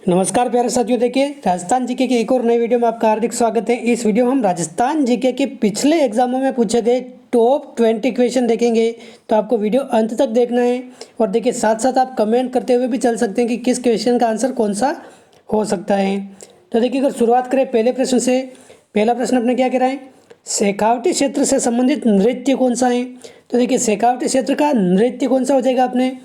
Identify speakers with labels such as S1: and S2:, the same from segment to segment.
S1: नमस्कार प्यारे साथियों, देखिए राजस्थान जीके के एक और नई वीडियो में आपका हार्दिक स्वागत है। इस वीडियो में हम राजस्थान जीके के पिछले एग्जामों में पूछे गए टॉप 20 क्वेश्चन देखेंगे। तो आपको वीडियो अंत तक देखना है और देखिए साथ साथ आप कमेंट करते हुए भी चल सकते हैं कि किस क्वेश्चन का आंसर कौन सा हो सकता है। तो देखिए अगर शुरुआत करें पहले प्रश्न से, पहला प्रश्न अपने क्या कह रहा है, शेखावटी क्षेत्र से संबंधित नृत्य कौन सा है। तो देखिए शेखावटी क्षेत्र का नृत्य कौन सा हो जाएगा अपने,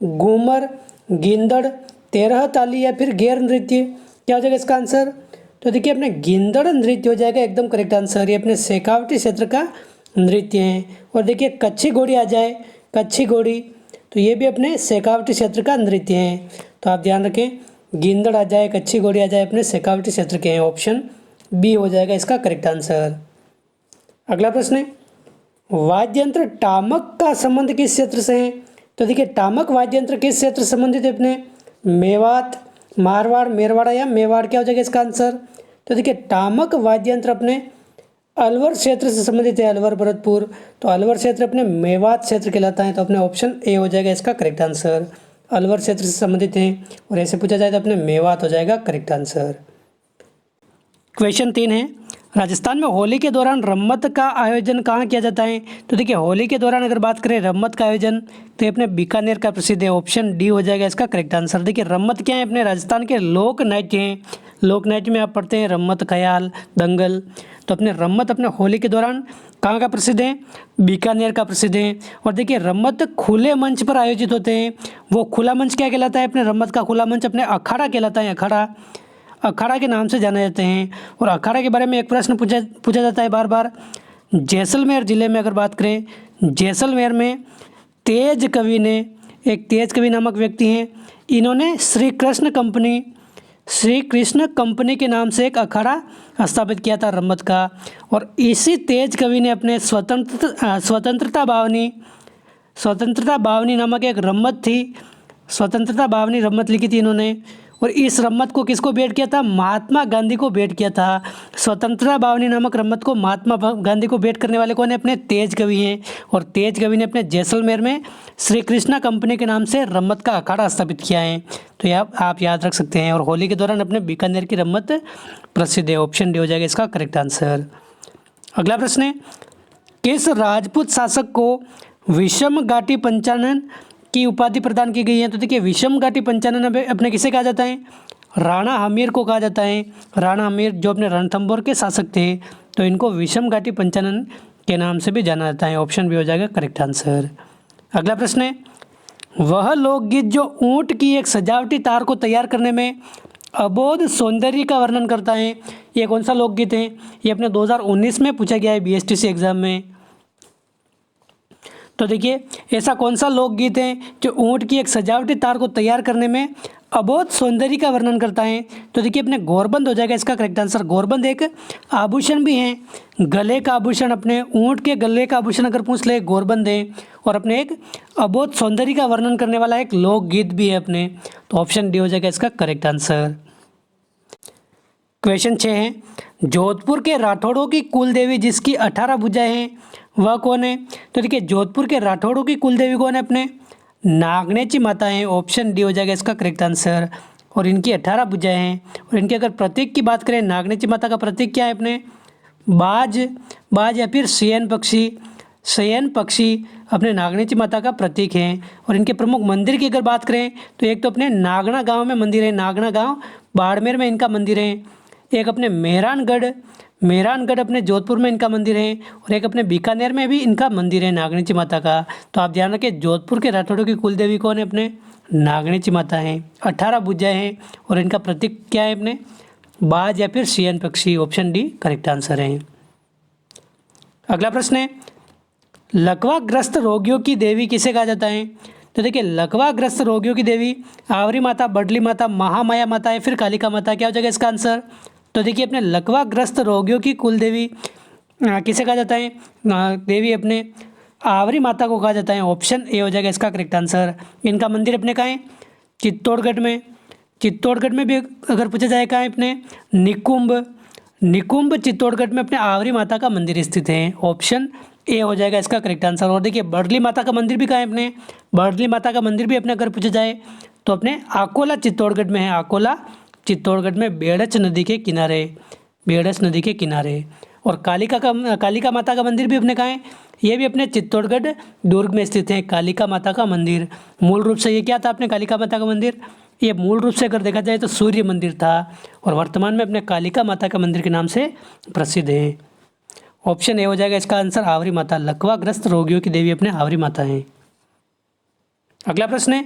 S1: घूमर, गिंदड़, तेरह ताली या फिर गैर नृत्य, क्या हो जाएगा इसका आंसर। तो देखिए अपने गिंदड़ नृत्य हो जाएगा एकदम करेक्ट आंसर। ये अपने शेखावटी क्षेत्र का नृत्य है। और देखिए कच्छी घोड़ी आ जाए, कच्छी घोड़ी, तो ये भी अपने शेखावटी क्षेत्र का नृत्य है। तो आप ध्यान रखें, गिंदड़ आ जाए, कच्छी घोड़ी आ जाए, अपने शेखावटी क्षेत्र के हैं। ऑप्शन बी हो जाएगा इसका करेक्ट आंसर। अगला प्रश्न है, वाद्य यंत्र टामक का संबंध किस क्षेत्र से है। तो देखिए टामक वाद्य यंत्र किस क्षेत्र से संबंधित है अपने, मेवात, मारवाड़, मेरवाड़ा या मेवाड़, क्या हो जाएगा इसका आंसर। तो देखिए टामक वाद्य यंत्र अपने अलवर क्षेत्र से संबंधित है, अलवर भरतपुर, तो अलवर क्षेत्र अपने मेवात क्षेत्र कहलाता है। तो अपने ऑप्शन ए हो जाएगा इसका करेक्ट आंसर। अलवर क्षेत्र से संबंधित है और ऐसे पूछा जाए तो अपने मेवात हो जाएगा करेक्ट आंसर। क्वेश्चन 3 है, राजस्थान में होली के दौरान रम्मत का आयोजन कहाँ किया जाता है। तो देखिए होली के दौरान अगर बात करें रम्मत का आयोजन, तो ये अपने बीकानेर का प्रसिद्ध है। ऑप्शन डी हो जाएगा इसका करेक्ट आंसर। देखिए रम्मत क्या है, अपने राजस्थान के लोक नाट्य हैं। लोक नाट्य में आप पढ़ते हैं रम्मत, ख्याल, दंगल। तो अपने रम्मत अपने होली के दौरान कहाँ का प्रसिद्ध है, बीकानेर का प्रसिद्ध है। और देखिए रम्मत खुले मंच पर आयोजित होते हैं। वो खुला मंच क्या कहलाता है, अपने रम्मत का खुला मंच अपने अखाड़ा कहलाता है। अखाड़ा के नाम से जाने जाते हैं। और अखाड़ा के बारे में एक प्रश्न पूछा जाता है बार बार। जैसलमेर ज़िले में अगर बात करें, जैसलमेर में तेज कवि नामक व्यक्ति हैं, इन्होंने श्री कृष्ण कंपनी के नाम से एक अखाड़ा स्थापित किया था रम्मत का। और इसी तेज कवि ने अपने स्वतंत्रता बावनी नामक एक रम्मत थी, स्वतंत्रता बावनी रम्मत लिखी थी इन्होंने। और इस रम्मत को किसको भेंट किया था, महात्मा गांधी को भेंट किया था। स्वतंत्रता बावनी नामक रम्मत को महात्मा गांधी को भेंट करने वाले कौन है, अपने तेज कवि हैं। और तेज कवि ने अपने जैसलमेर में श्री कृष्णा कंपनी के नाम से रम्मत का अखाड़ा स्थापित किया है। तो यह आप याद रख सकते हैं। और होली के दौरान अपने बीकानेर की रम्मत प्रसिद्ध है। ऑप्शन डी हो जाएगा इसका करेक्ट आंसर। अगला प्रश्न है, किस राजपूत शासक को विषम घाटी पंचानन की उपाधि प्रदान की गई है। तो देखिए विषम घाटी पंचानन अपने किसे कहा जाता है, राणा हमीर को कहा जाता है। राणा हमीर जो अपने रणथंभौर के शासक थे, तो इनको विषम घाटी पंचानन के नाम से भी जाना जाता है। ऑप्शन बी हो जाएगा करेक्ट आंसर। अगला प्रश्न है, वह लोकगीत जो ऊँट की एक सजावटी तार को तैयार करने में अबोध सौंदर्य का वर्णन करता है, ये कौन सा लोकगीत है। ये अपने 2019 में पूछा गया है BSTC एग्जाम में। तो देखिए ऐसा कौन सा लोकगीत है जो ऊँट की एक सजावटी तार को तैयार करने में अबोध सौंदर्य का वर्णन करता है। तो देखिए अपने गोरबंद हो जाएगा इसका करेक्ट आंसर। गोरबंद एक आभूषण भी है, गले का आभूषण, अपने ऊँट के गले का आभूषण अगर पूछ ले गोरबंद है। और अपने एक अबोध सौंदर्य का वर्णन करने वाला एक लोकगीत भी है अपने। तो ऑप्शन डी हो जाएगा इसका करेक्ट आंसर। क्वेश्चन 6 है, जोधपुर के राठौड़ों की कुल देवी जिसकी 18 भुजाएं हैं वह कौन है। तो देखिए जोधपुर के राठौड़ों की कुल देवी कौन है, अपने नागनेची माता है। ऑप्शन डी हो जाएगा इसका करेक्ट आंसर। और इनकी 18 भुजाएं हैं। और इनके अगर प्रतीक की बात करें, नागनेची माता का प्रतीक क्या है, अपने बाज या फिर शयन पक्षी अपने नागनेची माता का प्रतीक है। और इनके प्रमुख मंदिर की अगर बात करें तो एक तो अपने नागना गांव में मंदिर है, नागना गांव बाड़मेर में इनका मंदिर है। एक अपने मेहरानगढ़ अपने जोधपुर में इनका मंदिर है। और एक अपने बीकानेर में भी इनका मंदिर है नागनेची माता का। तो आप ध्यान रखें, जोधपुर के राठौड़ों की कुल देवी कौन है, अपने नागनेची माता हैं। 18 भुजाएं हैं और इनका प्रतीक क्या है, अपने बाज या फिर शयन पक्षी। ऑप्शन डी करेक्ट आंसर है। अगला प्रश्न है, लकवाग्रस्त रोगियों की देवी किसे कहा जाता है। तो देखिए लकवाग्रस्त रोगियों की देवी आवरी माता, बडली माता, महामाया माता या फिर कालिका माता, क्या हो जाएगा इसका आंसर। तो देखिए अपने लकवाग्रस्त रोगियों की कुल देवी किसे कहा जाता है, देवी अपने आवरी माता को कहा जाता है। ऑप्शन ए हो जाएगा इसका करेक्ट आंसर। इनका मंदिर अपने कहाँ है, चित्तौड़गढ़ में भी अगर पूछा जाए कहाँ है, अपने निकुंभ चित्तौड़गढ़ में अपने आवरी माता का मंदिर स्थित है। ऑप्शन ए हो जाएगा इसका करेक्ट आंसर। और देखिए बडली माता का मंदिर भी कहाँ है, अपने बडली माता का मंदिर भी अपने अगर पूछा जाए तो अपने आकोला चित्तौड़गढ़ में है, आकोला चित्तौड़गढ़ में बेड़च नदी के किनारे, बेड़च नदी के किनारे। और कालिका माता का मंदिर भी अपने कहाँ है, ये भी अपने चित्तौड़गढ़ दुर्ग में स्थित है कालिका माता का मंदिर। मूल रूप से ये क्या था अपने कालिका माता का मंदिर, ये मूल रूप से अगर देखा जाए तो सूर्य मंदिर था और वर्तमान में अपने कालिका माता का मंदिर के नाम से प्रसिद्ध है। ऑप्शन ए हो जाएगा इसका आंसर आवरी माता। लकवाग्रस्त रोगियों की देवी अपने आवरी माता है। अगला प्रश्न है,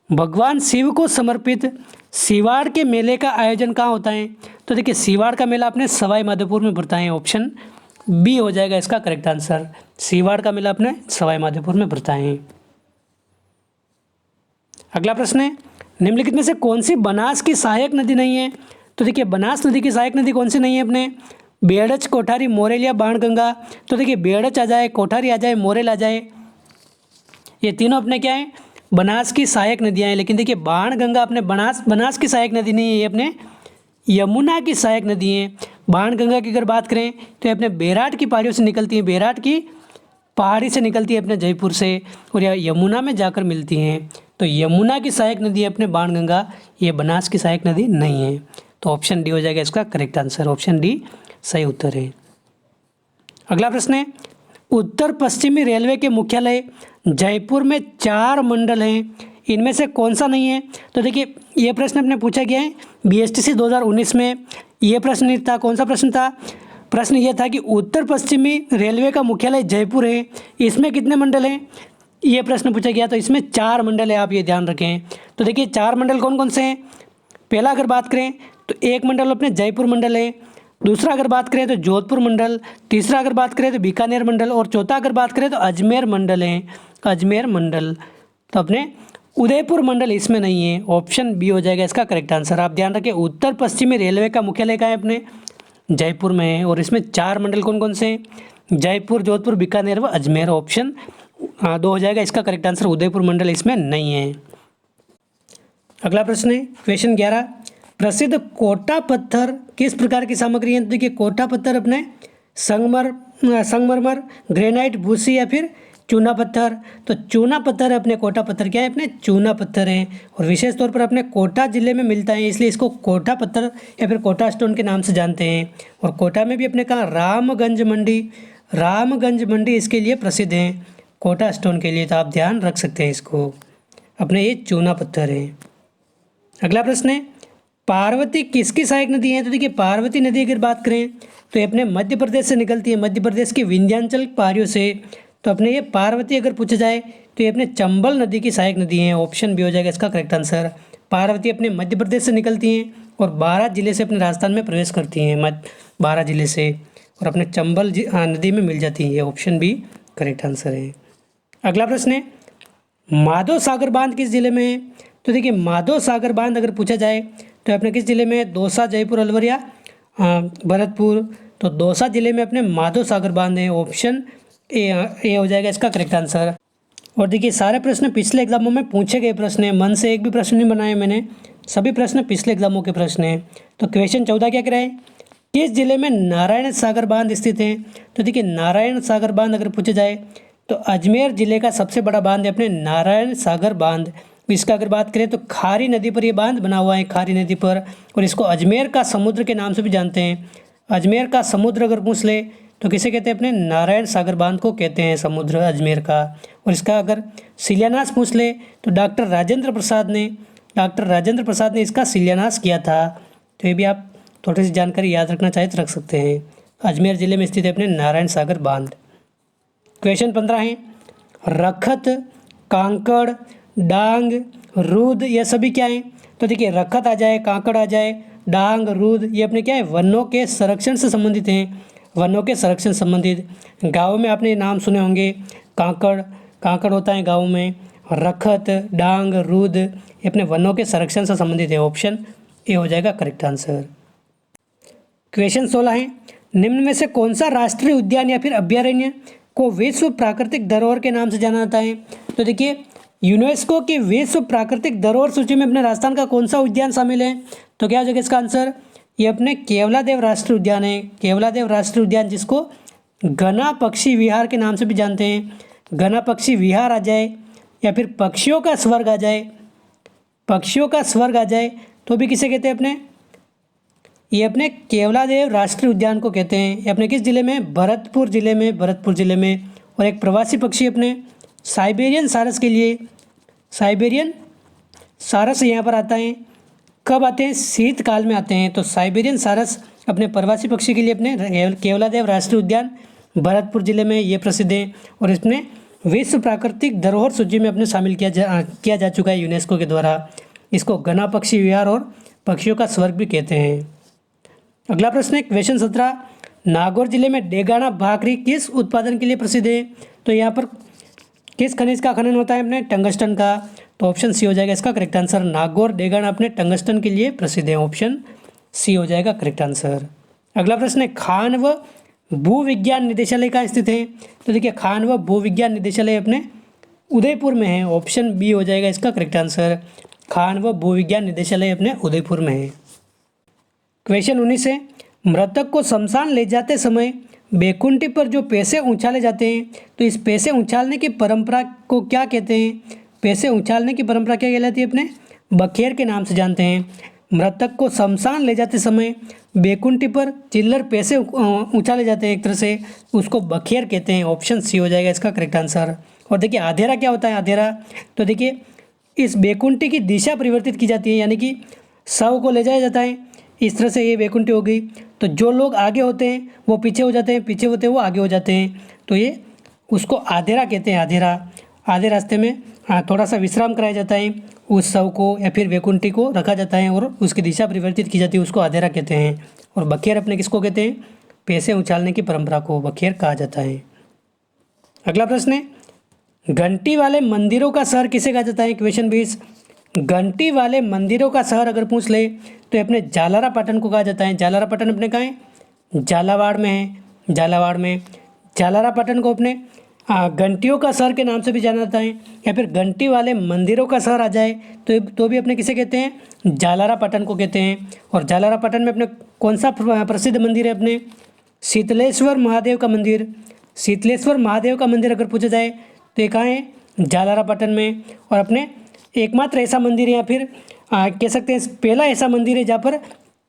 S1: भगवान शिव को समर्पित सिवाड़ के मेले का आयोजन कहाँ होता है। तो देखिए सिवाड़ का मेला अपने सवाई माधोपुर में पड़ता है। ऑप्शन बी हो जाएगा इसका करेक्ट आंसर। सिवाड़ का मेला अपने सवाई माधोपुर में पड़ता है। अगला प्रश्न है, निम्नलिखित में से कौन सी बनास की सहायक नदी नहीं है। तो देखिए बनास नदी की सहायक नदी कौन सी नहीं है अपने, बेड़च, कोठारी, मोरेल या बाणगंगा। तो देखिए बेड़च आ जाए, कोठारी आ जाए, मोरेल आ जाए, ये तीनों अपने क्या है, बनास की सहायक नदियाँ हैं। लेकिन देखिए बाणगंगा अपने बनास की सहायक नदी नहीं है, ये अपने यमुना की सहायक नदी है। बाणगंगा की अगर बात करें तो ये अपने बेराट की पहाड़ियों से निकलती है, बेराट की पहाड़ी से निकलती है अपने जयपुर से और यह यमुना में जाकर मिलती हैं। तो यमुना की सहायक नदी है अपने बाणगंगा, ये बनास की सहायक नदी नहीं है। तो ऑप्शन डी हो जाएगा इसका करेक्ट आंसर। ऑप्शन डी सही उत्तर है। अगला प्रश्न है, उत्तर पश्चिमी रेलवे के मुख्यालय जयपुर में 4 मंडल हैं, इनमें से कौन सा नहीं है। तो देखिए ये प्रश्न अपने पूछा गया है BSTC 2019 में। ये प्रश्न नहीं था, कौन सा प्रश्न था, प्रश्न ये था कि उत्तर पश्चिमी रेलवे का मुख्यालय जयपुर है, इसमें कितने मंडल हैं, ये प्रश्न पूछा गया। तो इसमें 4 मंडल है, आप ये ध्यान रखें। तो देखिए 4 मंडल कौन कौन से हैं। पहला अगर बात करें तो एक मंडल अपने जयपुर मंडल है, दूसरा अगर बात करें तो जोधपुर मंडल, तीसरा अगर बात करें तो बीकानेर मंडल और चौथा अगर बात करें तो अजमेर मंडल है, अजमेर मंडल। तो अपने उदयपुर मंडल इसमें नहीं है। ऑप्शन बी हो जाएगा इसका करेक्ट आंसर। आप ध्यान रखें उत्तर पश्चिमी रेलवे का मुख्यालय कहाँ है अपने जयपुर में है और इसमें 4 मंडल कौन कौन से हैं, जयपुर, जोधपुर, बीकानेर व अजमेर। ऑप्शन 2 हो जाएगा इसका करेक्ट आंसर। उदयपुर मंडल इसमें नहीं है। अगला प्रश्न है क्वेश्चन 11, प्रसिद्ध कोटा पत्थर किस प्रकार की सामग्री है। तो देखिए कोटा पत्थर अपने संगमरमर, ग्रेनाइट, भूसी या फिर चूना पत्थर। तो चूना पत्थर है अपने, कोटा पत्थर क्या है अपने चूना पत्थर है और विशेष तौर पर अपने कोटा जिले में मिलता है, इसलिए इसको कोटा पत्थर या फिर कोटा स्टोन के नाम से जानते हैं। और कोटा में भी अपने कहा रामगंज मंडी इसके लिए प्रसिद्ध है, कोटा स्टोन के लिए। तो आप ध्यान रख सकते हैं इसको, अपने ये चूना पत्थर है। अगला प्रश्न है, पार्वती किसकी सहायक नदी है। तो देखिए पार्वती नदी अगर बात करें तो ये अपने मध्य प्रदेश से निकलती है, मध्य प्रदेश की विंध्याचल पहाड़ियों से। तो अपने ये पार्वती अगर पूछा जाए तो ये अपने चंबल नदी की सहायक नदी है। ऑप्शन बी हो जाएगा इसका करेक्ट आंसर। पार्वती अपने मध्य प्रदेश से निकलती हैं और 12 जिले से अपने राजस्थान में प्रवेश करती हैं, 12 जिले से, और अपने चंबल नदी में मिल जाती है। ऑप्शन बी करेक्ट आंसर है। अगला प्रश्न है, माधव सागर बांध किस जिले में है। तो देखिए माधव सागर बांध अगर पूछा जाए तो अपने किस जिले में है, दौसा, जयपुर, अलवर या भरतपुर। तो दौसा जिले में अपने माधव सागर बांध है। ऑप्शन ए हो जाएगा इसका करेक्ट आंसर। और देखिए सारे प्रश्न पिछले एग्जामों में पूछे गए प्रश्न हैं, मन से एक भी प्रश्न नहीं बनाए मैंने, सभी प्रश्न पिछले एग्जामों के प्रश्न हैं। तो क्वेश्चन 14 क्या कह रहा है, किस जिले में नारायण सागर बांध स्थित है। तो देखिए नारायण सागर बांध अगर पूछा जाए तो अजमेर जिले का सबसे बड़ा बांध है अपने नारायण सागर बांध। इसका अगर बात करें तो खारी नदी पर यह बांध बना हुआ है, खारी नदी पर, और इसको अजमेर का समुद्र के नाम से भी जानते हैं। अजमेर का समुद्र अगर पूछ ले तो किसे कहते हैं, अपने नारायण सागर बांध को कहते हैं समुद्र अजमेर का। और इसका अगर शिलान्यास पूछ ले तो डॉक्टर राजेंद्र प्रसाद ने इसका शिलान्यास किया था। तो ये भी आप थोड़ी सी जानकारी याद रखना चाहे तो रख सकते हैं। अजमेर जिले में स्थित है अपने नारायण सागर बांध। क्वेश्चन 15 है, रखत, कांकड़, डांग, रूद ये सभी क्या हैं। तो देखिए रखत आ जाए, कांकड़ आ जाए, डांग, रूद ये अपने क्या है, वनों के संरक्षण से संबंधित हैं, वनों के संरक्षण संबंधित। गाँव में आपने नाम सुने होंगे, कांकड़ होता है गाँव में, रखत, डांग, रूद ये अपने वनों के संरक्षण से संबंधित है। ऑप्शन ए हो जाएगा करेक्ट आंसर। क्वेश्चन 16 है, निम्न में से कौन सा राष्ट्रीय उद्यान या फिर अभ्यारण्य को विश्व प्राकृतिक धरोहर के नाम से जाना जाता है। तो देखिए यूनेस्को की विश्व प्राकृतिक धरोहर सूची में अपने राजस्थान का कौन सा उद्यान शामिल है। तो क्या हो जाएगा इसका आंसर, ये अपने केवलादेव राष्ट्रीय उद्यान है, केवलादेव राष्ट्रीय उद्यान, जिसको घना पक्षी विहार के नाम से भी जानते हैं। घना पक्षी विहार आ जाए या फिर पक्षियों का स्वर्ग आ जाए, तो भी किसे कहते हैं, अपने ये अपने केवलादेव राष्ट्रीय उद्यान को कहते हैं। ये अपने किस जिले में, भरतपुर जिले में, भरतपुर जिले में। और एक प्रवासी पक्षी अपने साइबेरियन सारस के लिए, साइबेरियन सारस यहाँ पर आता है। कब आते हैं, शीतकाल में आते हैं। तो साइबेरियन सारस अपने प्रवासी पक्षी के लिए अपने केवलादेव राष्ट्रीय उद्यान भरतपुर जिले में ये प्रसिद्ध है। और इसमें विश्व प्राकृतिक धरोहर सूची में अपने शामिल किया जा चुका है यूनेस्को के द्वारा। इसको घना पक्षी विहार और पक्षियों का स्वर्ग भी कहते हैं। अगला प्रश्न है क्वेश्चन 17, नागौर जिले में डेगाना भाखरी किस उत्पादन के लिए प्रसिद्ध है। तो यहाँ पर किस खनिज का खनन होता है अपने, टंगस्टन का। तो ऑप्शन सी हो जाएगा इसका करेक्ट आंसर। नागौर डेगाना अपने टंगस्टन के लिए प्रसिद्ध है। ऑप्शन सी हो जाएगा करेक्ट आंसर। अगला प्रश्न है खान व भूविज्ञान निदेशालय कहाँ स्थित है। तो देखिए खान व भूविज्ञान निदेशालय अपने उदयपुर में है। ऑप्शन बी हो जाएगा इसका करेक्ट आंसर। खान व भूविज्ञान निदेशालय अपने उदयपुर में है। क्वेश्चन 19 है, मृतक को शमशान ले जाते समय बैकुंठी पर जो पैसे उछाले जाते हैं, तो इस पैसे उछालने की परंपरा को क्या कहते हैं। पैसे उछालने की परंपरा क्या कहलाती है, अपने बखेर के नाम से जानते हैं। मृतक को शमशान ले जाते समय बैकुंठी पर चिल्लर पैसे उछाले जाते हैं एक तरह से, उसको बखेर कहते हैं। ऑप्शन सी हो जाएगा इसका करेक्ट आंसर। और देखिए आधेरा क्या होता है, आधेरा तो देखिए इस बैकुंठी की दिशा परिवर्तित की जाती है, यानी कि शव को ले जाया जाता है। इस तरह से ये बैकुंठी हो गई। तो जो लोग आगे होते हैं वो पीछे हो जाते हैं, पीछे होते हैं वो आगे हो जाते हैं। तो ये उसको आधेरा कहते हैं। आधेरा, आधे रास्ते में थोड़ा सा विश्राम कराया जाता है, उस शव को या फिर बैकुंठी को रखा जाता है और उसकी दिशा परिवर्तित की जाती है, उसको आधेरा कहते हैं। और बखेर अपने किसको कहते हैं, पैसे उछालने की परंपरा को बखेर कहा जाता है। अगला प्रश्न है, घंटी वाले मंदिरों का शहर किसे कहा जाता है। क्वेश्चन 20, घंटी वाले मंदिरों का शहर अगर पूछ ले तो अपने जालारा पाटन को कहा जाता है। जालारा पाटन अपने कहाँ है, झालावाड़ में है। झालावाड़ में जालारा पाटन को अपने घंटियों का शहर के नाम से भी जाना जाता है, या फिर घंटी वाले मंदिरों का शहर आ जाए तो भी अपने किसे कहते हैं, जालारा पाटन को कहते हैं। और जालारा पाटन में अपने कौन सा प्रसिद्ध मंदिर है, अपने शीतलेश्वर महादेव का मंदिर। शीतलेश्वर महादेव का मंदिर अगर पूछा जाए तो ये कहाँ है, जालारा पाटन में। और अपने एकमात्र ऐसा मंदिर है, या फिर कह सकते हैं पहला ऐसा मंदिर है जहाँ पर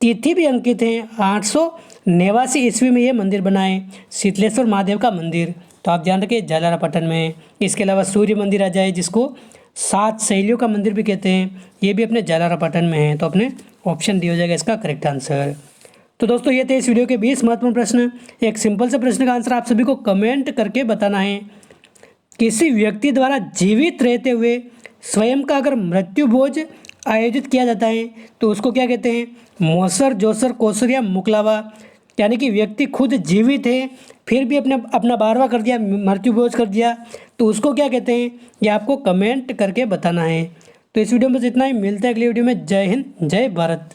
S1: तिथि भी अंकित है। 889 ईस्वी में ये मंदिर बना है, शीतलेश्वर महादेव का मंदिर। तो आप ध्यान रखिए जालारा पाटन में। इसके अलावा सूर्य मंदिर आ जाए, जिसको 7 शैलियों का मंदिर भी कहते हैं, ये भी अपने जालारा पाटन में है। तो अपने ऑप्शन डी हो जाएगा इसका करेक्ट आंसर। तो दोस्तों ये थे इस वीडियो के 20 महत्वपूर्ण प्रश्न। एक सिंपल से प्रश्न का आंसर आप सभी को कमेंट करके बताना है। किसी व्यक्ति द्वारा जीवित रहते हुए स्वयं का अगर मृत्यु भोज आयोजित किया जाता है तो उसको क्या कहते हैं, मौसर, जोसर, कोसर या मुकलावा। यानी कि व्यक्ति खुद जीवित है फिर भी अपना बारवा कर दिया, मृत्यु भोज कर दिया, तो उसको क्या कहते हैं, ये आपको कमेंट करके बताना है। तो इस वीडियो में बस इतना ही, मिलता है अगली वीडियो में। जय हिंद, जय भारत।